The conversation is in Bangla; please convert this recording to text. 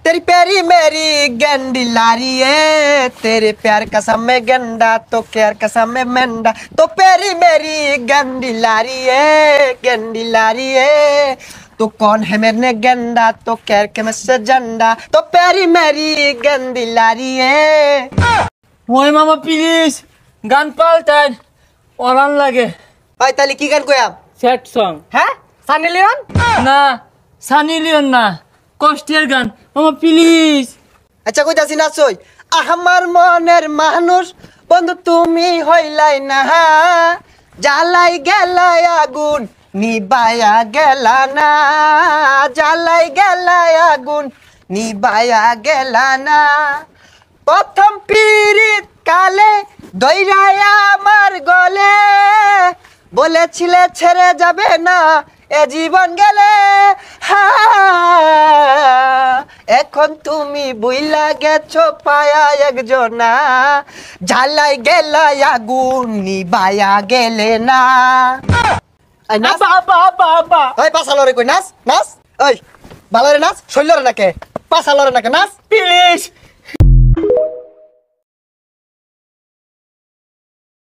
तेरी प्यारी मेरी गंडी लारी है तेरे प्यार कसम में गंडा तो प्यार कसम में मेंढा तो प्यारी मेरी गंडी लारी है तो कौन है मेरे गंडा तो कैर के मुझसे झंडा तो प्यारी मेरी गंदी लारी है ওই মামা প্লিজ গান পাল্টান অরান লাগে भाई ताली की गान कोया স্যাড সং है सनी लियोन না সানি লিওন না কষ্টের গান মামা প্লিজ अच्छा कोई जासी नाच होई আমার মনের মানুষ বন্ধু তুমি হইলাই না জ্বালাই গেলাই আগুন নিবায়া গেলা না জ্বালাই গেলাই আগুন নিবায়া গেলা না প্রথম পিরিত কালে দইরায়া আমার গলে বলেছিলে ছেড়ে যাবে না এ জীবন গেলে এখন তুমি বুইলা গেছো পায়া একজনা জ্বালাই গেলা আগুন নিবায়া গেলে না নাচ বাবা বাবা ওই পাছালরে কই নাচ নাচ ওই ভালো রে নাচ শৈলরে নাকে পাছালরে নাকে নাচ প্লিজ